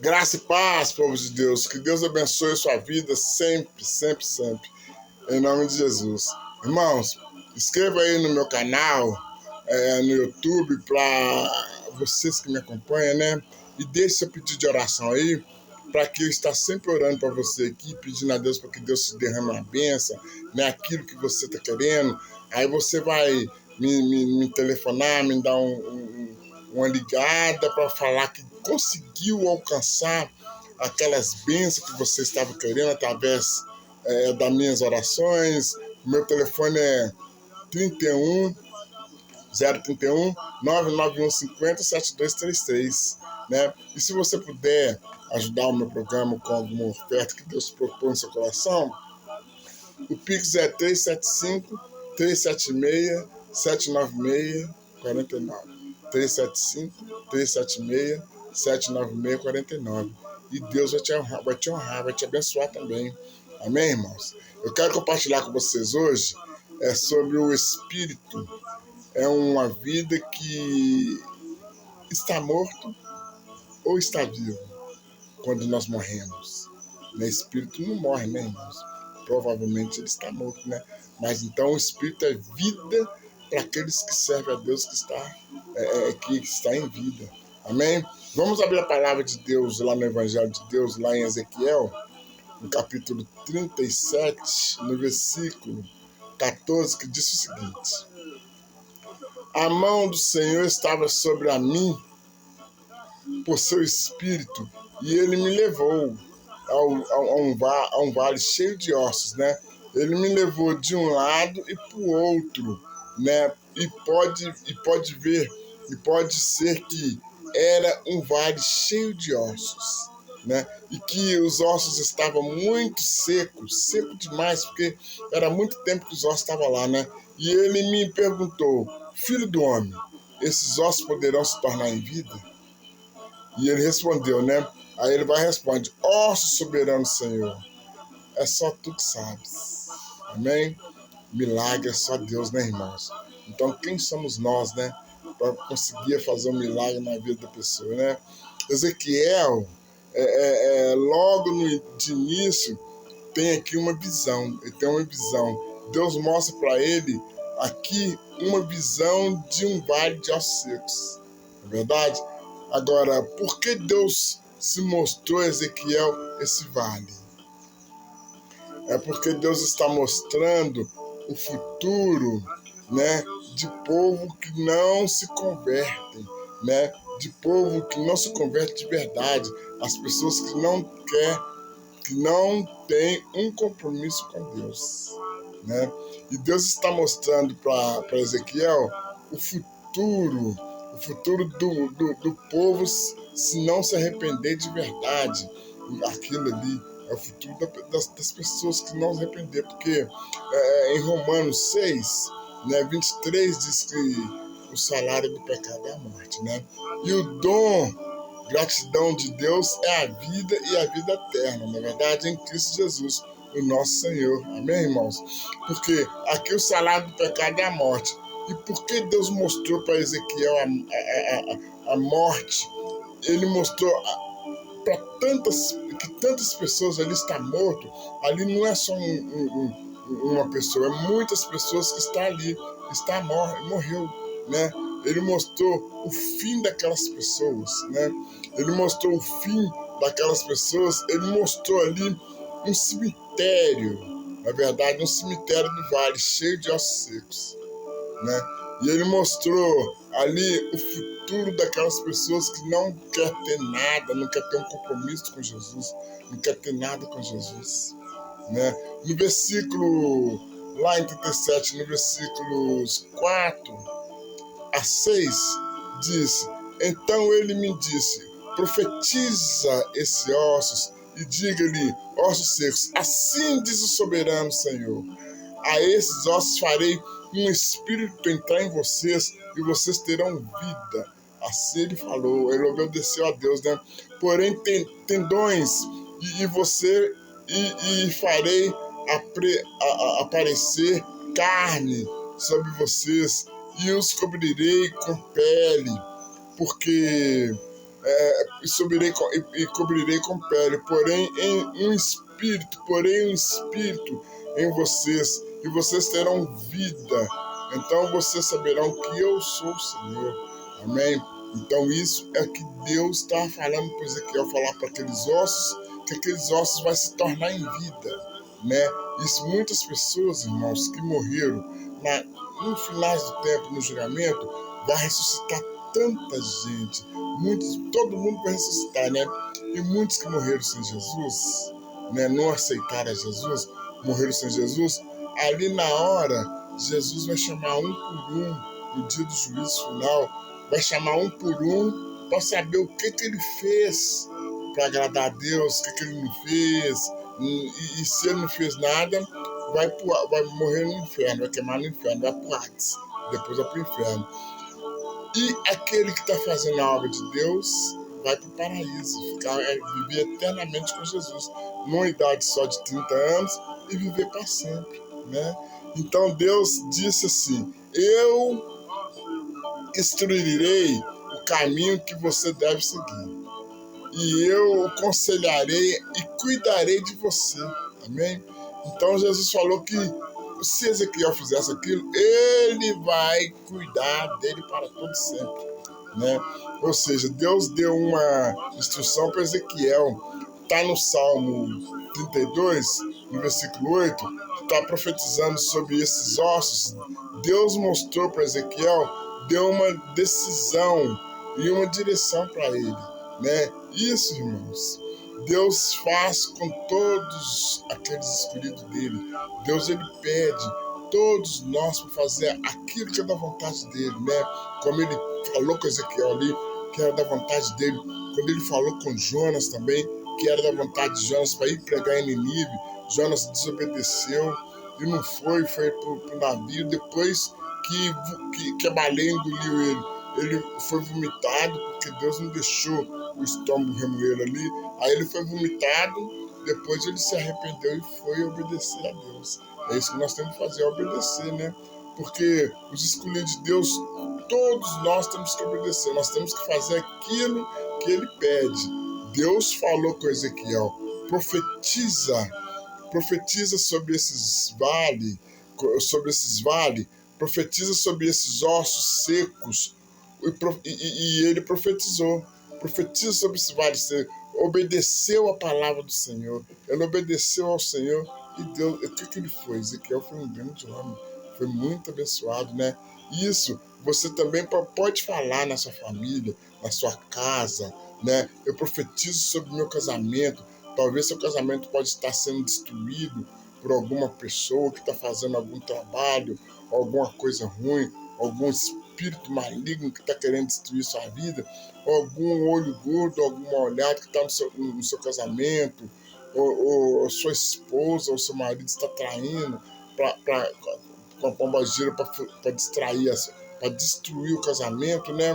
Graça e paz, povo de Deus. Que Deus abençoe a sua vida sempre, sempre, sempre. Em nome de Jesus. Irmãos, inscreva aí no meu canal, no YouTube, para vocês que me acompanham, né? E deixe seu pedido de oração aí, para que eu estar sempre orando para você aqui, pedindo a Deus para que Deus te derrame uma bênção, né? Aquilo que você está querendo. Aí você vai me telefonar, me dar uma ligada para falar que conseguiu alcançar aquelas bênçãos que você estava querendo através das minhas orações. Meu telefone é 31 031 991 50 7233, né? E se você puder ajudar o meu programa com alguma oferta que Deus propõe no seu coração, o Pix é 375 376 796 49. 375 376 796 49. E Deus vai te honrar, vai te abençoar também. Amém, irmãos? Eu quero compartilhar com vocês hoje sobre o Espírito. É uma vida que está morto ou está vivo quando nós morremos. O Espírito não morre, né, irmãos? Provavelmente ele está morto, né? Mas então o Espírito é vida para aqueles que servem a Deus que está em vida. Amém? Vamos abrir a palavra de Deus lá no Evangelho de Deus, lá em Ezequiel, no capítulo 37, no versículo 14, que diz o seguinte: a mão do Senhor estava sobre a mim por seu Espírito, e ele me levou a um vale cheio de ossos, né? Ele me levou de um lado e para o outro, né? E pode ser que era um vale cheio de ossos, né? E que os ossos estavam muito secos, seco demais, porque era muito tempo que os ossos estavam lá, né? E ele me perguntou: filho do homem, esses ossos poderão se tornar em vida? E ele respondeu, né? Aí ele vai e responde: ossos soberano Senhor, é só tu que sabes. Amém? Milagre é só Deus, né, irmãos? Então quem somos nós, né? Para conseguir fazer um milagre na vida da pessoa, né? Ezequiel, logo de início, tem aqui uma visão. Ele tem uma visão. Deus mostra para ele aqui uma visão de um vale de ossos secos. Não é verdade? Agora, por que Deus se mostrou a Ezequiel esse vale? É porque Deus está mostrando o futuro, né, de povo que não se convertem, né, de povo que não se converte de verdade, as pessoas que não têm um compromisso com Deus, né? E Deus está mostrando para Ezequiel o futuro do povo se não se arrepender de verdade. Aquilo ali é o futuro das pessoas que não se arrepender, porque em Romanos 6, né, 23 diz que o salário do pecado é a morte, né? E o dom, gratidão de Deus é a vida e a vida eterna, na verdade, em Cristo Jesus, o nosso Senhor. Amém, irmãos? Porque aqui o salário do pecado é a morte. E por que Deus mostrou para Ezequiel a morte? Ele mostrou para tantas pessoas ali estão morto. Ali não é só uma pessoa, é muitas pessoas que estão ali, morreu, né? Ele mostrou o fim daquelas pessoas, né? Ele mostrou o fim daquelas pessoas. Ele mostrou ali um cemitério, na verdade, um cemitério do vale cheio de ossos secos, né? E ele mostrou ali o futuro daquelas pessoas que não quer ter nada, não quer ter um compromisso com Jesus, não quer ter nada com Jesus, né? No versículo, lá em 37, no versículos 4 a 6, diz: então ele me disse, profetiza esses ossos e diga-lhe, ossos secos, assim diz o soberano Senhor, a esses ossos farei um espírito entrar em vocês e vocês terão vida. Assim ele falou, ele obedeceu a Deus, né? Porém tendões e farei aparecer carne sobre vocês e os cobrirei com pele, porque e subirei e cobrirei com pele, porém um espírito em vocês, e vocês terão vida. Então vocês saberão que eu sou o Senhor. Amém? Então isso é que Deus está falando para Ezequiel falar para aqueles ossos, que aqueles ossos vai se tornar em vida, né? Isso, muitas pessoas, irmãos, que morreram no final do tempo, no julgamento, vai ressuscitar tanta gente, todo mundo vai ressuscitar, né? E muitos que morreram sem Jesus, né, não aceitaram a Jesus, morreram sem Jesus, ali na hora, Jesus vai chamar um por um, no dia do juízo final, vai chamar um por um para saber o que ele fez para agradar a Deus, o que ele não fez, e se ele não fez nada, vai morrer no inferno, vai queimar no inferno, vai para o Hades, depois vai para o inferno. E aquele que está fazendo a obra de Deus vai para o paraíso, viver eternamente com Jesus, numa idade só de 30 anos e viver para sempre, né? Então Deus disse assim: eu instruirei o caminho que você deve seguir, e eu o aconselharei e cuidarei de você. Amém? Então Jesus falou que se Ezequiel fizesse aquilo, ele vai cuidar dele para todo sempre, né? Ou seja, Deus deu uma instrução para Ezequiel. Está no Salmo 32, no versículo 8, está profetizando sobre esses ossos. Deus mostrou para Ezequiel, deu uma decisão e uma direção para ele, né? Isso, irmãos, Deus faz com todos aqueles escolhidos dele. Deus, ele pede todos nós para fazer aquilo que é da vontade dele, né? Como ele falou com Ezequiel ali, que era da vontade dele. Quando ele falou com Jonas também, que era da vontade de Jonas para ir pregar em Nínive, Jonas desobedeceu e não foi pro navio. Depois que a baleia engoliu ele foi vomitado, porque Deus não deixou o estômago remoer ali. Aí ele foi vomitado, depois ele se arrependeu e foi obedecer a Deus. É isso que nós temos que fazer, obedecer, né? Porque os escolhidos de Deus, todos nós temos que obedecer, nós temos que fazer aquilo que ele pede. Deus falou com Ezequiel: profetiza sobre esses vales, profetiza sobre esses ossos secos, e ele profetizou. Profetiza sobre esse vale seco. Obedeceu a palavra do Senhor. Ele obedeceu ao Senhor e Deus. O que ele foi? Ezequiel foi um grande homem. Foi muito abençoado, né? Isso você também pode falar na sua família, na sua casa, né? Eu profetizo sobre o meu casamento. Talvez seu casamento pode estar sendo destruído por alguma pessoa que está fazendo algum trabalho, alguma coisa ruim, algum espírito maligno que está querendo destruir sua vida, ou algum olho gordo, alguma olhada que está no seu casamento, ou sua esposa ou seu marido está traindo com a pombagira para distrair, para destruir o casamento, né?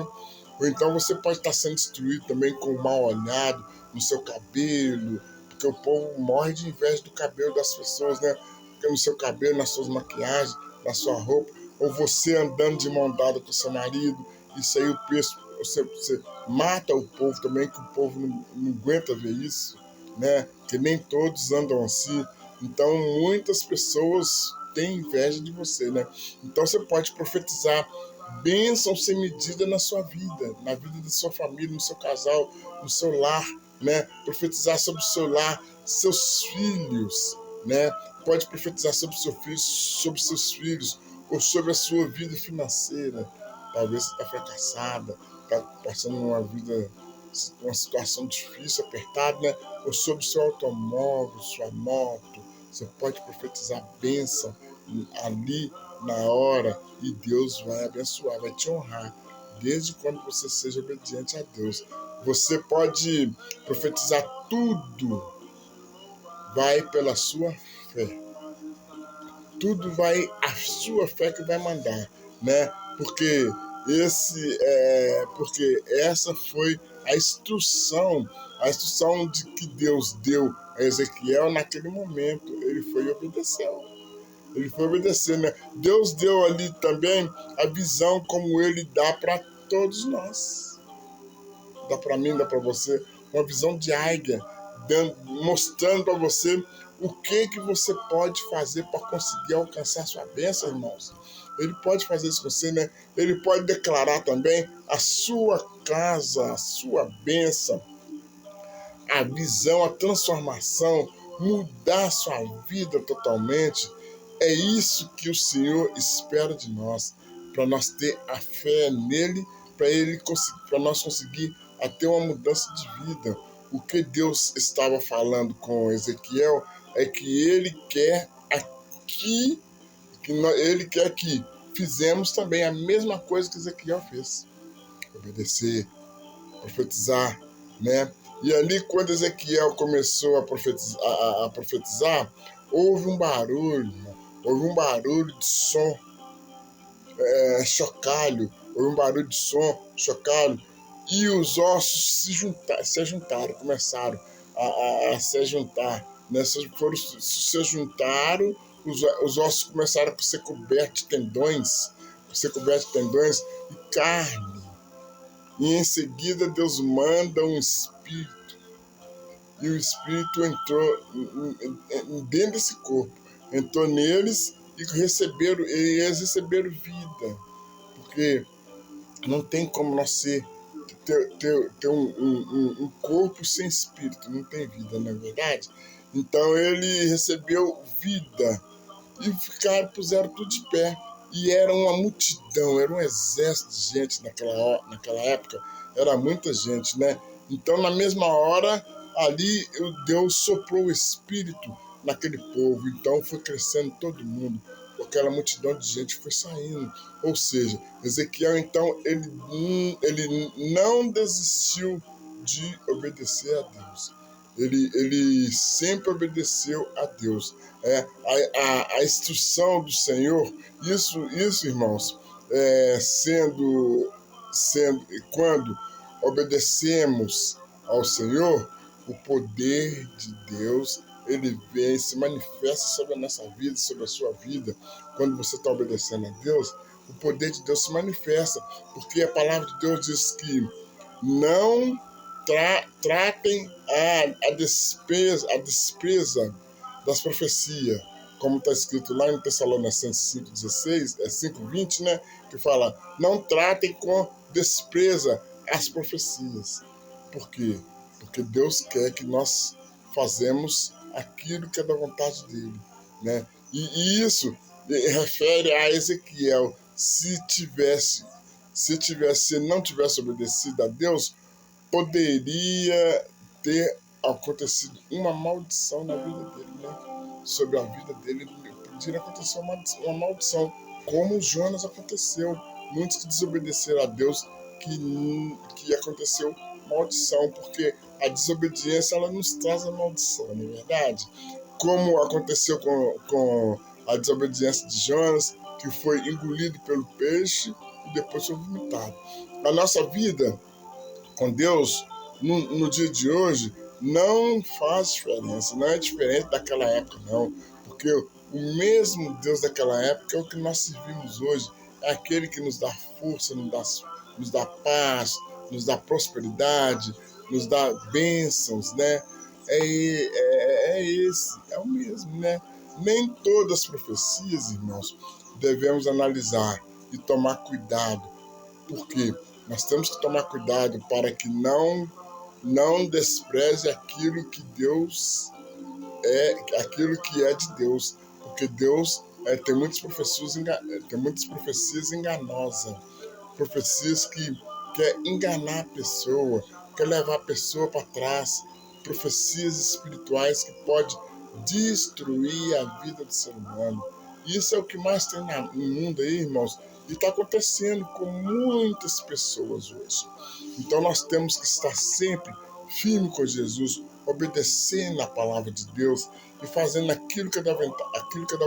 Ou então você pode estar sendo destruído também com o mal olhado no seu cabelo, porque o povo morre de inveja do cabelo das pessoas, né? Porque no seu cabelo, nas suas maquiagens, na sua roupa, ou você andando de mão dada com seu marido, isso aí você mata o povo também, que o povo não aguenta ver isso, né? Que nem todos andam assim. Então muitas pessoas têm inveja de você, né? Então você pode profetizar bênção sem medida na sua vida, na vida da sua família, no seu casal, no seu lar, né? Profetizar sobre o seu lar, seus filhos, né? Pode profetizar sobre o seu filho, sobre seus filhos, ou sobre a sua vida financeira. Talvez você está fracassada, está passando uma situação difícil, apertada, né? Ou sobre o seu automóvel, sua moto. Você pode profetizar bênção ali na hora e Deus vai abençoar, vai te honrar, desde quando você seja obediente a Deus. Você pode profetizar tudo, vai pela sua fé. Tudo vai a sua fé que vai mandar, né? Porque essa foi a instrução de que Deus deu a Ezequiel naquele momento. Ele foi e obedeceu. Ele foi obedecer, né? Deus deu ali também a visão como ele dá para todos nós. dá para mim, dá para você, uma visão de águia, mostrando para você o que você pode fazer para conseguir alcançar sua bênção, irmãos. Ele pode fazer isso com você, né? Ele pode declarar também a sua casa, a sua bênção, a visão, a transformação, mudar a sua vida totalmente. É isso que o Senhor espera de nós, para nós ter a fé nele, para nós conseguir ter uma mudança de vida. O que Deus estava falando com Ezequiel é que ele quer ele quer que fizemos também a mesma coisa que Ezequiel fez. Obedecer, profetizar, né? E ali, quando Ezequiel começou a profetizar, houve um barulho de som, chocalho, houve um barulho de som, chocalho, e os ossos se juntaram, começaram a se juntar, né? Se juntaram, os ossos começaram a ser cobertos de tendões, e carne. E em seguida Deus manda um espírito, e o espírito entrou dentro desse corpo, entrou neles e eles receberam vida, porque não tem como nós ter um corpo sem espírito, não tem vida, não é verdade? Então ele recebeu vida e puseram tudo de pé. E era uma multidão, era um exército de gente naquela época, era muita gente, né? Então, na mesma hora, ali Deus soprou o Espírito naquele povo, então foi crescendo todo mundo, aquela multidão de gente foi saindo. Ou seja, Ezequiel, então, ele não desistiu de obedecer a Deus. Ele sempre obedeceu a Deus. A instrução do Senhor, isso irmãos, quando obedecemos ao Senhor, o poder de Deus, ele vem, se manifesta sobre a nossa vida, sobre a sua vida. Quando você está obedecendo a Deus, o poder de Deus se manifesta, porque a palavra de Deus diz que não tratem a despesa das profecias, como está escrito lá em Tessalonicenses 5,16, 5,20, né? Que fala, não tratem com desprezo as profecias. Por quê? Porque Deus quer que nós fazemos aquilo que é da vontade dele, né? E isso refere a Ezequiel. Se não tivesse obedecido a Deus, poderia ter acontecido uma maldição na vida dele, né? Sobre a vida dele, poderia acontecer uma maldição, como Jonas aconteceu. Muitos que desobedeceram a Deus, que aconteceu maldição, porque a desobediência ela nos traz a maldição, não é verdade? Como aconteceu com a desobediência de Jonas, que foi engolido pelo peixe e depois foi vomitado. A nossa vida com Deus, no dia de hoje, não faz diferença, não é diferente daquela época, não, porque o mesmo Deus daquela época é o que nós servimos hoje, é aquele que nos dá força, nos dá paz, nos dá prosperidade, nos dá bênçãos, né? É o mesmo, né? Nem todas as profecias, irmãos, devemos analisar e tomar cuidado, porque nós temos que tomar cuidado para que não despreze aquilo que Deus aquilo que é de Deus, porque Deus tem muitas profecias enganosas, profecias que quer enganar a pessoa, quer levar a pessoa para trás, profecias espirituais que pode destruir a vida do ser humano. Isso é o que mais tem no mundo aí, irmãos, e está acontecendo com muitas pessoas hoje. Então nós temos que estar sempre firme com Jesus, obedecendo a palavra de Deus e fazendo aquilo que é da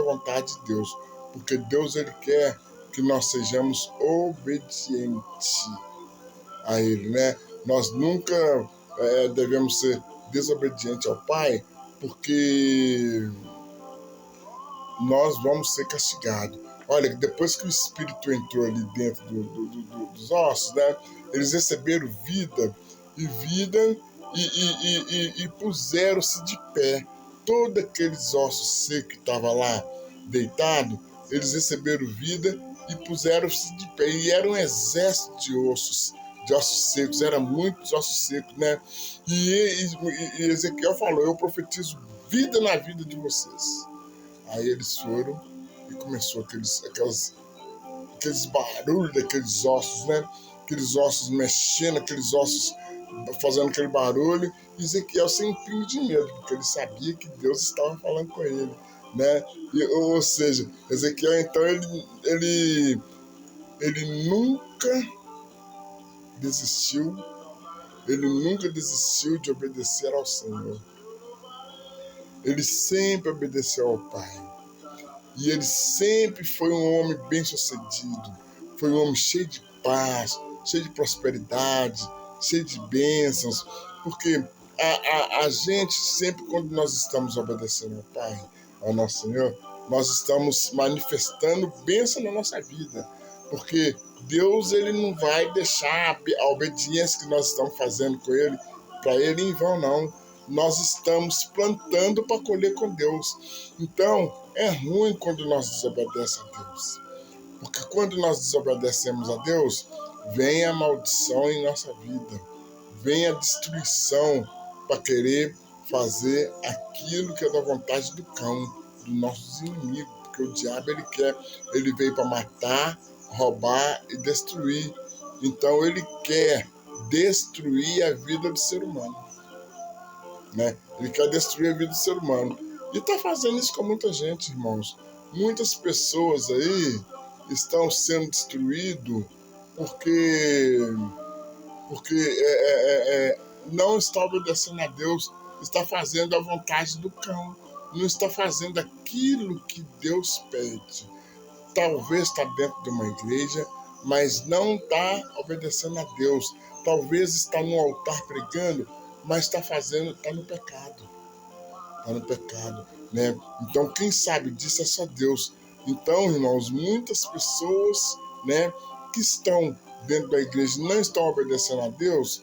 vontade de Deus, porque Deus ele quer que nós sejamos obedientes a Ele, né? Nós nunca devemos ser desobedientes ao Pai, porque nós vamos ser castigados. Olha, depois que o Espírito entrou ali dentro dos ossos, né? Eles receberam vida e vida, e puseram-se de pé. Todos aqueles ossos secos que estavam lá deitados, eles receberam vida e puseram-se de pé. E era um exército de ossos secos, eram muitos ossos secos, né? E Ezequiel falou: eu profetizo vida na vida de vocês. Aí eles foram e começou aqueles barulhos daqueles ossos, né? Aqueles ossos mexendo, aqueles ossos fazendo aquele barulho. E Ezequiel sem pingo de medo, porque ele sabia que Deus estava falando com ele, né? Ou seja, Ezequiel, então, ele nunca desistiu, de obedecer ao Senhor. Ele sempre obedeceu ao Pai. E ele sempre foi um homem bem-sucedido, foi um homem cheio de paz, cheio de prosperidade, cheio de bênçãos, porque a gente sempre, quando nós estamos obedecendo ao Pai, ao nosso Senhor, nós estamos manifestando bênção na nossa vida, porque Deus, ele não vai deixar a obediência que nós estamos fazendo com Ele, para Ele em vão, não. Nós estamos plantando para colher com Deus. Então, é ruim quando nós desobedecemos a Deus. Porque quando nós desobedecemos a Deus, vem a maldição em nossa vida. Vem a destruição para querer fazer aquilo que é da vontade do cão, dos nossos inimigos. Porque o diabo, ele veio para matar, roubar e destruir. Então, ele quer destruir a vida do ser humano, né? Ele quer destruir a vida do ser humano. E está fazendo isso com muita gente, irmãos. Muitas pessoas aí estão sendo destruídas porque não está obedecendo a Deus, está fazendo a vontade do cão, não está fazendo aquilo que Deus pede. Talvez está dentro de uma igreja, mas não está obedecendo a Deus. Talvez está no altar pregando, mas está no pecado. Está no pecado, né? Então, quem sabe disso é só Deus. Então, irmãos, muitas pessoas, né, que estão dentro da igreja e não estão obedecendo a Deus,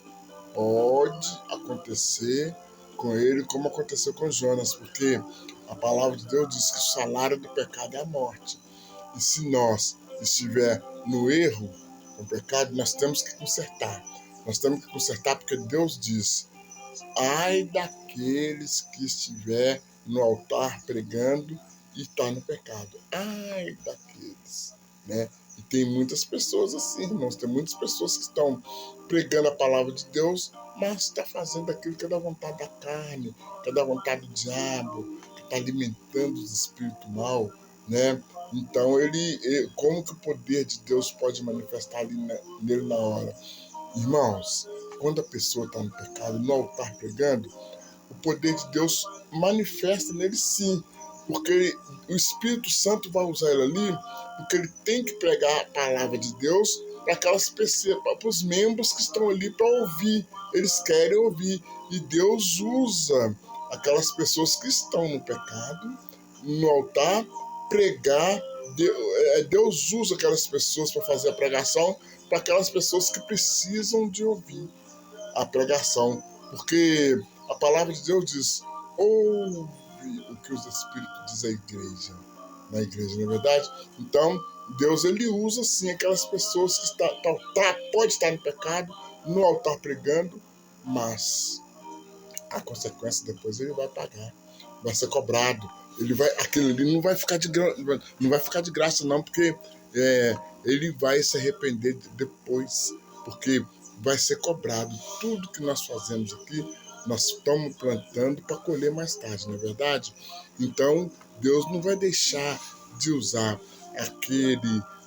pode acontecer com ele como aconteceu com Jonas, porque a palavra de Deus diz que o salário do pecado é a morte. E se nós estiver no erro, com o pecado, nós temos que consertar. Nós temos que consertar porque Deus diz: ai daqueles que estiver no altar pregando e está no pecado. Ai daqueles, né? E tem muitas pessoas assim, irmãos. Tem muitas pessoas que estão pregando a palavra de Deus, mas está fazendo aquilo que é da vontade da carne, que é da vontade do diabo, que está alimentando os espíritos mal, né? Então, como que o poder de Deus pode manifestar nele na hora? Irmãos, quando a pessoa está no pecado, no altar pregando, o poder de Deus manifesta nele sim, porque o Espírito Santo vai usar ele ali, porque ele tem que pregar a palavra de Deus para aquelas pessoas, para os membros que estão ali para ouvir. Eles querem ouvir, e Deus usa aquelas pessoas que estão no pecado, no altar, pregar. Deus usa aquelas pessoas para fazer a pregação, para aquelas pessoas que precisam de ouvir a pregação, porque a palavra de Deus diz: ouve o que os Espíritos dizem à igreja, na igreja, não é verdade? Então, Deus, ele usa sim aquelas pessoas que pode estar no pecado, no altar pregando, mas a consequência depois ele vai pagar, vai ser cobrado. Aquilo ali não vai ficar de graça não, porque ele vai se arrepender depois, porque vai ser cobrado. Tudo que nós fazemos aqui, nós estamos plantando para colher mais tarde, não é verdade? Então, Deus não vai deixar de usar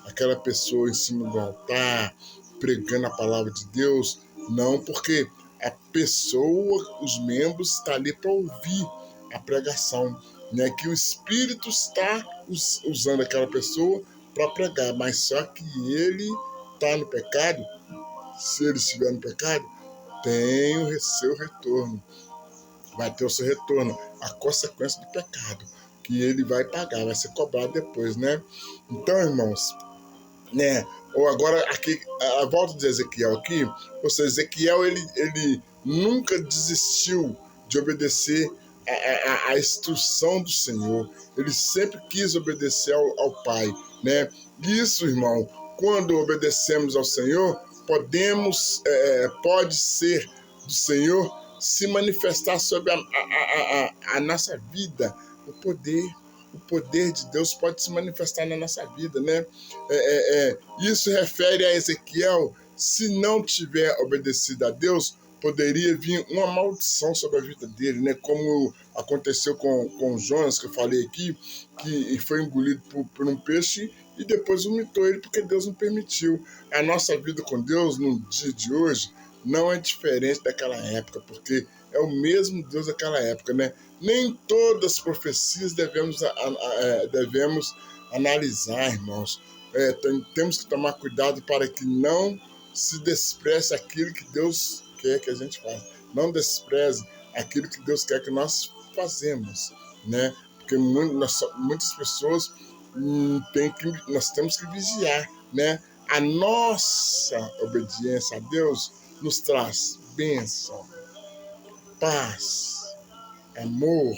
aquela pessoa em cima do altar, pregando a palavra de Deus, não, porque a pessoa, os membros, estão ali para ouvir a pregação, né? Que o Espírito está usando aquela pessoa para pregar, mas só que ele está no pecado. Se ele estiver no pecado, tem o seu retorno, vai ter o seu retorno, a consequência do pecado, que ele vai pagar, vai ser cobrado depois, né? Então, irmãos, né, ou agora aqui, a volta de Ezequiel aqui, ou seja, Ezequiel ele nunca desistiu de obedecer a instrução do Senhor. Ele sempre quis obedecer ao Pai, né? Isso, irmão, quando obedecemos ao Senhor, pode ser do Senhor se manifestar sobre a nossa vida, o poder de Deus pode se manifestar na nossa vida, né? Isso refere a Ezequiel. Se não tiver obedecido a Deus, poderia vir uma maldição sobre a vida dele, né? Como aconteceu com Jonas, que eu falei aqui, que foi engolido por um peixe e depois vomitou ele porque Deus não permitiu. A nossa vida com Deus no dia de hoje não é diferente daquela época, porque é o mesmo Deus daquela época, né? Nem todas as profecias devemos analisar, irmãos. Temos que tomar cuidado para que não se despreze aquilo que Deus quer que a gente faça. Não despreze aquilo que Deus quer que nós fazemos, né? Porque muitas pessoas nós temos que vigiar, né? A nossa obediência a Deus nos traz bênção, paz, amor,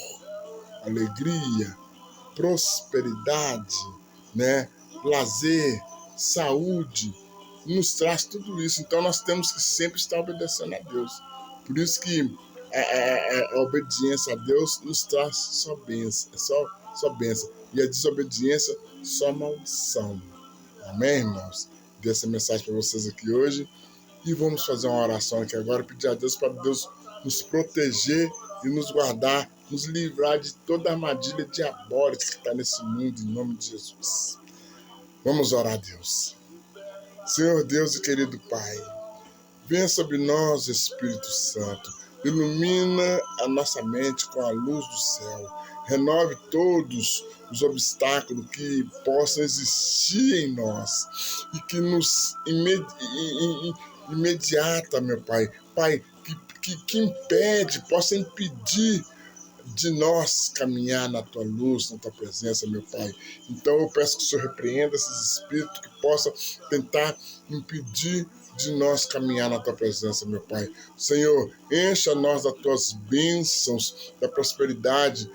alegria, prosperidade, né? Lazer, saúde, nos traz tudo isso. Então nós temos que sempre estar obedecendo a Deus. Por isso que a obediência a Deus nos traz só bênção, só bênção. E a desobediência só maldição. Amém, irmãos? Dei essa mensagem para vocês aqui hoje. E vamos fazer uma oração aqui agora, pedir a Deus para Deus nos proteger e nos guardar, nos livrar de toda armadilha diabólica que está nesse mundo, em nome de Jesus. Vamos orar a Deus. Senhor Deus e querido Pai, venha sobre nós, Espírito Santo, ilumina a nossa mente com a luz do céu, renove todos os obstáculos que possam existir em nós e que nos imediata, meu Pai, que impede, possa impedir de nós caminhar na Tua luz, na Tua presença, meu Pai. Então eu peço que o Senhor repreenda esses espíritos que possam tentar impedir de nós caminhar na Tua presença, meu Pai. Senhor, encha nós das Tuas bênçãos, da prosperidade.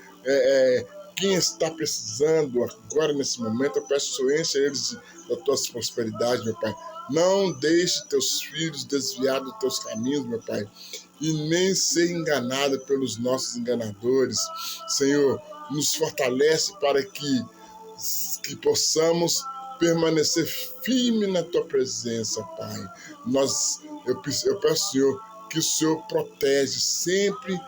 Quem está precisando agora, nesse momento, eu peço que o Senhor encha eles das Tuas prosperidades, meu Pai. Não deixe Teus filhos desviar dos Teus caminhos, meu Pai, e nem ser enganado pelos nossos enganadores. Senhor, nos fortalece para que possamos permanecer firme na Tua presença, Pai. Eu peço, Senhor, que o Senhor protege sempre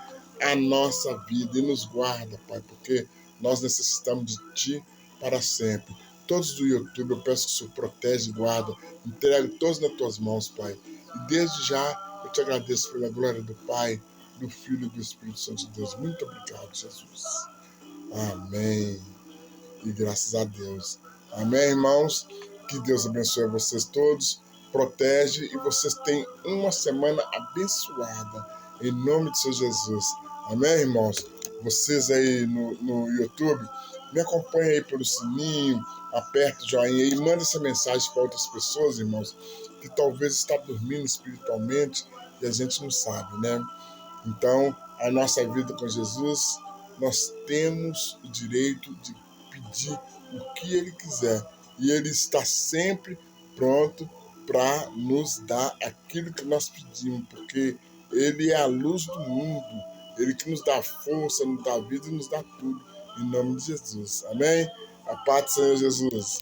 a nossa vida e nos guarda, Pai, porque nós necessitamos de Ti para sempre. Todos do YouTube, eu peço que o Senhor protege e guarda, entregue todos nas Tuas mãos, Pai. E desde já, eu te agradeço pela glória do Pai, do Filho e do Espírito Santo de Deus. Muito obrigado, Jesus. Amém. E graças a Deus. Amém, irmãos? Que Deus abençoe vocês todos, protege e vocês tenham uma semana abençoada. Em nome de Senhor Jesus. Amém, irmãos? Vocês aí no YouTube, me acompanhem aí pelo sininho, aperta o joinha e manda essa mensagem para outras pessoas, irmãos, que talvez está dormindo espiritualmente e a gente não sabe, né? Então, a nossa vida com Jesus, nós temos o direito de pedir o que Ele quiser. E Ele está sempre pronto para nos dar aquilo que nós pedimos, porque Ele é a luz do mundo. Ele que nos dá força, nos dá vida e nos dá tudo. Em nome de Jesus. Amém? A paz do Senhor Jesus.